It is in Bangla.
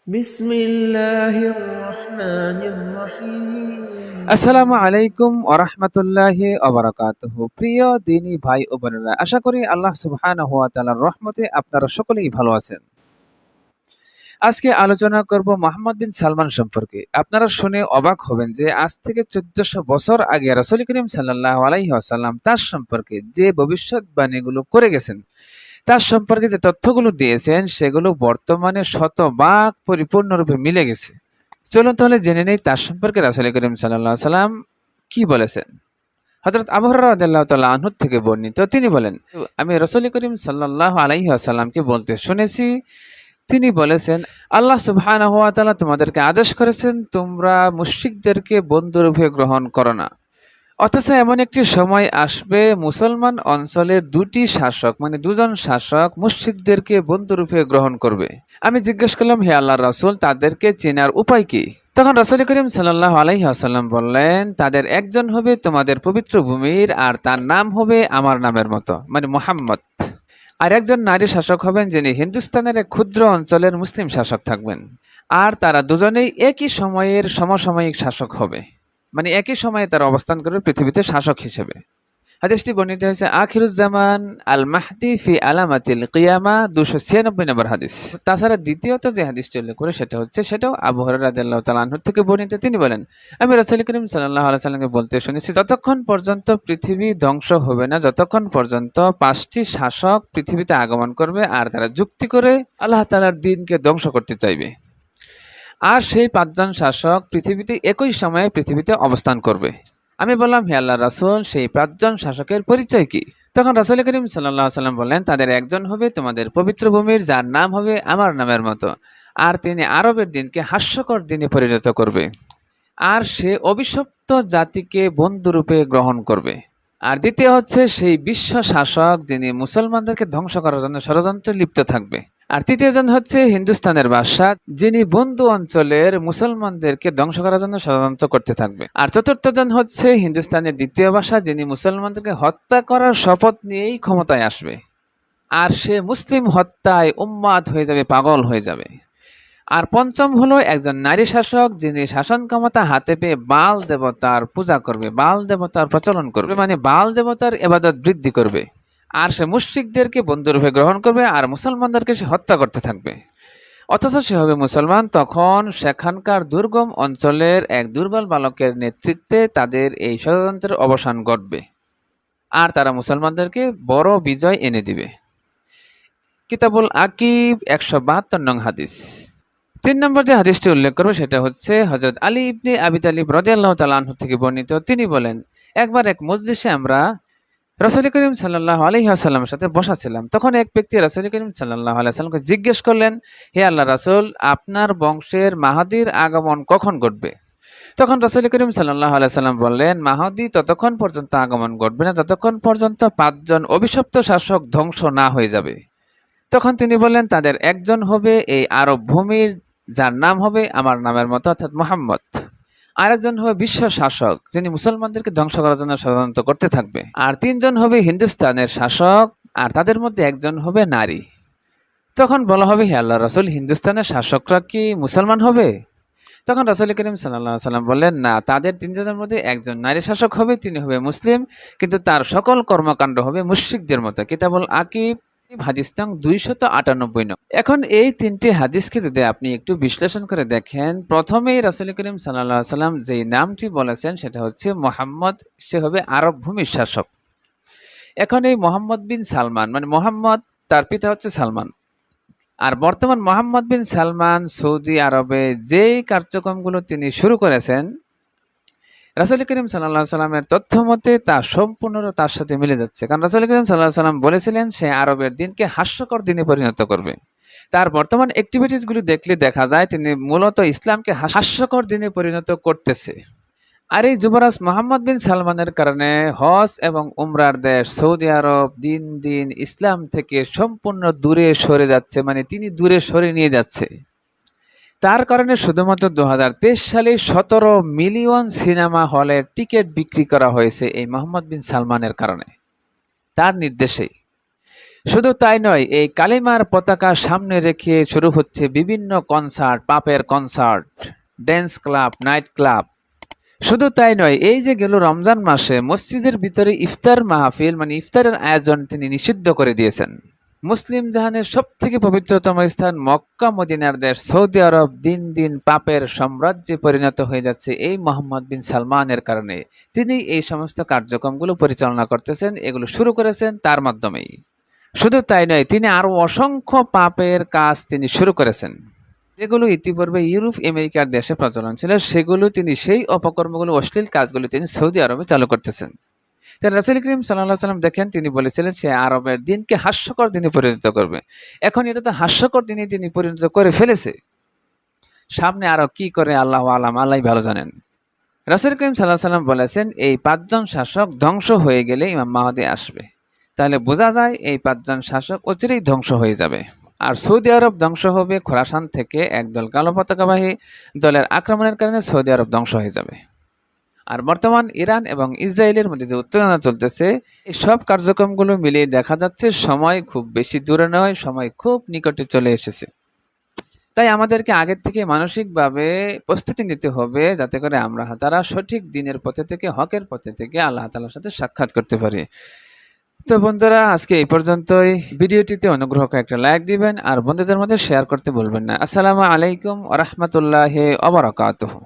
বিসমিল্লাহির রহমানির রহিম। আসসালামু আলাইকুম ওয়া রাহমাতুল্লাহি ওয়া বারাকাতুহু। প্রিয় দিনী ভাই ও বোনেরা, আশা করি আল্লাহ সুবহানাহু ওয়া তাআলার রহমতে আপনারা সকলেই ভালো আছেন। আজকে আলোচনা করব মুহাম্মদ বিন সালমান সম্পর্কে। আপনারা শুনে অবাক হবেন যে আজ থেকে 1400 বছর আগে রাসূল করিম সাল্লাল্লাহু আলাইহি ওয়াসাল্লাম তার সম্পর্কে যে ভবিষ্যৎবাণীগুলো করে গেছেন, তার সম্পর্কে যে তথ্যগুলো দিয়েছেন, সেগুলো বর্তমানে শতভাগ পরিপূর্ণরূপে মিলে গেছে। চলুন তাহলে জেনে নেই তার সম্পর্কে রাসূল করিম সাল্লাল্লাহু আলাইহি ওয়াসাল্লাম কি বলেছেন। হযরত আবু হুরায়রা রাদিয়াল্লাহু তাআলা আনহু থেকে বর্ণিত, তিনি বলেন, আমি রাসূল করিম সাল্লাল্লাহু আলাইহি ওয়াসাল্লামকে বলতে শুনেছি, তিনি বলেছেন, আল্লাহ সুবহানাহু ওয়া তাআলা তোমাদেরকে আদেশ করেছেন তোমরা মুশরিকদেরকে বন্ধুরূপে গ্রহণ করো না। অথচ এমন একটি সময় আসবে মুসলমান অঞ্চলের দুটি শাসক মানে দুজন শাসক মুশরিকদেরকে বন্ধুরূপে গ্রহণ করবে। আমি জিজ্ঞেস করলাম, হে আল্লাহর রাসূল, তাদেরকে চেনার উপায় কি? তখন রাসূল করিম সাল্লাল্লাহু আলাইহি ওয়াসাল্লাম বললেন, তাদের একজন হবে তোমাদের পবিত্র ভূমির আর তার নাম হবে আমার নামের মতো মানে মুহাম্মদ। আর একজন নারী শাসক হবেন যিনি হিন্দুস্তানের এক ক্ষুদ্র অঞ্চলের মুসলিম শাসক থাকবেন। আর তারা দুজনেই একই সময়ের সমসাময়িক শাসক হবে, মানে একই সময়ে তারা অবস্থান করবে পৃথিবীতে শাসক হিসেবে। হাদিসটি বর্ণিত হয়েছে আখিরুজ্জামান আল মাহদি ফি আলামাতিল কিয়ামা 296 নম্বর হাদিস। তাছাড়া দ্বিতীয়ত যে হাদিসটি উল্লেখ করে সেটাও আবু হুরায়রা রাদিয়াল্লাহু তাআলা আনহু থেকে বর্ণিত। তিনি বলেন, আমি রাসূল করিম সাল্লাল্লাহু আলাইহি ওয়াসাল্লামকে বলতে শুনেছি, যতক্ষণ পর্যন্ত পৃথিবী ধ্বংস হবে না, যতক্ষণ পর্যন্ত 5টি শাসক পৃথিবীতে আগমন করবে আর তারা যুক্তি করে আল্লাহ তাআলার দ্বীনকে ধ্বংস করতে চাইবে। আর সেই 5জন শাসক পৃথিবীতে একই সময়ে পৃথিবীতে অবস্থান করবে। আমি বললাম, হে আল্লাহর রাসূল, সেই 5জন শাসকের পরিচয় কি? তখন রাসূল করিম সাল্লাল্লাহু আলাইহি ওয়াসাল্লাম বললেন, তাদের একজন হবে তোমাদের পবিত্র ভূমির যার নাম হবে আমার নামের মতো, আর তিনি আরবের দিনকে হাস্যকর দিনে পরিণত করবে, আর সে অভিশপ্ত জাতিকে বন্ধুরূপে গ্রহণ করবে। আর দ্বিতীয় হচ্ছে সেই বিশ্ব শাসক যিনি মুসলমানদেরকে ধ্বংস করার জন্য ষড়যন্ত্রে লিপ্ত থাকবে। আর তৃতীয়জন হচ্ছে হিন্দুস্তানের বাদশাহ, যিনি বন্ধু অঞ্চলের মুসলমানদেরকে ধ্বংস করার জন্য ষড়যন্ত্র করতে থাকবে। আর চতুর্থজন হচ্ছে হিন্দুস্তানের দ্বিতীয় বাদশাহ, যিনি মুসলমানদেরকে হত্যা করার শপথ নিয়েই ক্ষমতায় আসবে। আর সে মুসলিম হত্যায় উন্মাদ হয়ে যাবে, পাগল হয়ে যাবে। আর পঞ্চম হলো একজন নারী শাসক, যিনি শাসন ক্ষমতা হাতে পেয়ে বাল দেবতার পূজা করবে, বাল দেবতার প্রচলন করবে, মানে বাল দেবতার ইবাদত বৃদ্ধি করবে। আর সে মুশরিকদেরকে বন্ধুরূপে গ্রহণ করবে আর মুসলমানদেরকে সে হত্যা করতে থাকবে। অথচ সে হবে মুসলমান, তখন সেখানকার দুর্গম অঞ্চলের এক দুর্বল বালকের নেতৃত্বে তাদের এই ষড়যন্ত্রের অবসান ঘটবে আর তারা মুসলমানদেরকে বড় বিজয় এনে দিবে। কিতাবুল আকিব 172 নং হাদিস। 3 নম্বর যে হাদিসটি উল্লেখ করবো সেটা হচ্ছে হযরত আলী ইবনে আবি তালিব রাদিয়াল্লাহু তাআলা আনহু থেকে বর্ণিত। তিনি বলেন, একবার এক মজলিসে আমরা রাসূল করিম সাল্লাল্লাহু আলাইহি ওয়াসাল্লামের সাথে বসা ছিলাম। তখন এক ব্যক্তি রাসূল করিম সাল্লাল্লাহু আলাইহি ওয়াসাল্লামকে জিজ্ঞেস করলেন, হে আল্লাহর রাসূল, আপনার বংশের মাহদীর আগমন কখন ঘটবে? তখন রাসূল করিম সাল্লাল্লাহু আলাইহি ওয়াসাল্লাম বললেন, মাহদী ততক্ষণ পর্যন্ত আগমন ঘটবে না যতক্ষণ পর্যন্ত 5জন অভিশপ্ত শাসক ধ্বংস না হয়ে যাবে। তখন তিনি বললেন, তাদের একজন হবে এই আরব ভূমির যার নাম হবে আমার নামের মতো অর্থাৎ মুহাম্মদ। আরেকজন হবে বিশ্ব শাসক, যিনি মুসলমানদেরকে ধ্বংস করার জন্য ষড়যন্ত্র করতে থাকবে। আর 3জন হবে হিন্দুস্তানের শাসক, আর তাদের মধ্যে একজন হবে নারী। তখন বলা হবে, হে আল্লাহর রাসূল, হিন্দুস্তানের শাসকরা কি মুসলমান হবে? তখন রাসূল করিম সাল্লাল্লাহু আলাইহি ওয়াসাল্লাম বললেন, না, তাদের 3জনের মধ্যে একজন নারী শাসক হবে, তিনি হবে মুসলিম, কিন্তু তার সকল কর্মকাণ্ড হবে মুশরিকদের মতো। কিতাবুল আকিব হাদিস নং 298 নং। এখন এই 3টি হাদিসকে যদি আপনি একটু বিশ্লেষণ করে দেখেন, প্রথমেই রাসূল করিম সাল্লাল্লাহু আলাইহি ওয়াসাল্লাম যেই নামটি বলেছেন সেটা হচ্ছে মুহাম্মদ, সে হবে আরব ভূমির শাসক। এখন এই মুহাম্মদ বিন সালমান মানে মুহাম্মদ, তার পিতা হচ্ছে সালমান। আর বর্তমান মুহাম্মদ বিন সালমান সৌদি আরবে যেই কার্যক্রমগুলো তিনি শুরু করেছেন, রাসূল করিম সাল্লাল্লাহু আলাইহি সাল্লামের তথ্য মতে তা সম্পূর্ণ তার সাথে মিলে যাচ্ছে। কারণ রাসূল করিম সাল্লাল্লাহু আলাইহি সাল্লাম বলেছিলেন সে আরবের দিনকে হাস্যকর দিনে পরিণত করবে। তার বর্তমান অ্যাক্টিভিটিসগুলি দেখলে দেখা যায় তিনি মূলত ইসলামকে হাস্যকর দিনে পরিণত করতেছে। আর এই যুবরাজ মুহাম্মদ বিন সালমানের কারণে হজ এবং উমরার দেশ সৌদি আরব দিন দিন ইসলাম থেকে সম্পূর্ণ দূরে সরে যাচ্ছে, মানে তিনি দূরে সরে নিয়ে যাচ্ছে। তার কারণে শুধুমাত্র 2023 সালে 17 মিলিয়ন সিনেমা হলের টিকিট বিক্রি করা হয়েছে এই মুহাম্মদ বিন সালমানের কারণে, তার নির্দেশেই। শুধু তাই নয়, এই কালিমার পতাকা সামনে রেখে শুরু হচ্ছে বিভিন্ন কনসার্ট, পাপের concert, dance club, night club. শুধু তাই নয়, এই যে গেল রমজান মাসে মসজিদের ভিতরে ইফতার মাহফিল মানে ইফতারের আয়োজন তিনি নিষিদ্ধ করে দিয়েছেন। মুসলিম জাহানের সব থেকে পবিত্রতম স্থান মক্কা মদিনার দেশ সৌদি আরব দিন দিন পাপের সাম্রাজ্যে পরিণত হয়ে যাচ্ছে এই মোহাম্মদ বিন সালমানের কারণে। তিনি এই সমস্ত কার্যক্রমগুলো পরিচালনা করতেছেন, এগুলো শুরু করেছেন তার মাধ্যমেই। শুধু তাই নয়, তিনি আরো অসংখ্য পাপের কাজ তিনি শুরু করেছেন, যেগুলো ইতিপূর্বে ইউরোপ আমেরিকার দেশে প্রচলন ছিল। সেগুলো তিনি সেই অপকর্মগুলো, অশ্লীল কাজগুলো তিনি সৌদি আরবে চালু করতেছেন। তাই রাসূল করিম সাল্লাল্লাহু আলাইহি ওয়াসাল্লাম দেখেন, তিনি বলেছিলেন সে আরবের দিনকে হাস্যকর দিনে পরিণত করবে। এখন এটা তো হাস্যকর দিনে তিনি পরিণত করে ফেলেছে। সামনে আরো কি করে আল্লাহ আলাম, আল্লাহ ভালো জানেন। রাসূল করিম সাল্লাল্লাহু আলাইহি ওয়াসাল্লাম বলেছেন, এই পাঁচজন শাসক ধ্বংস হয়ে গেলে ইমাম মাহদী আসবে। তাহলে বোঝা যায় এই পাঁচজন শাসক অচিরেই ধ্বংস হয়ে যাবে। আর সৌদি আরব ধ্বংস হবে খোরাসান থেকে একদল কালো পতাকাবাহী দলের আক্রমণের কারণে সৌদি আরব ধ্বংস হয়ে যাবে। আর বর্তমান ইরান এবং ইসরায়েলের মধ্যে যে উত্তেজনা চলতেছে, এই সব কার্যক্রমগুলো মিলিয়ে দেখা যাচ্ছে সময় খুব বেশি দূরে নয়, সময় খুব নিকটে চলে এসেছে। তাই আমাদেরকে আগের থেকে মানসিকভাবে প্রস্তুতি নিতে হবে, যাতে করে আমরা তারা সঠিক দিনের পথে থেকে, হকের পথে থেকে আল্লাহ তাআলার সাথে সাক্ষাৎ করতে পারি। তো বন্ধুরা, আজকে এই পর্যন্তই। ভিডিওটিতে অনুগ্রহ করে একটা লাইক দিবেন আর বন্ধুদের মধ্যে শেয়ার করতে ভুলবেন না। আসসালামু আলাইকুম ওয়া রাহমাতুল্লাহি ওয়া বারাকাতুহু।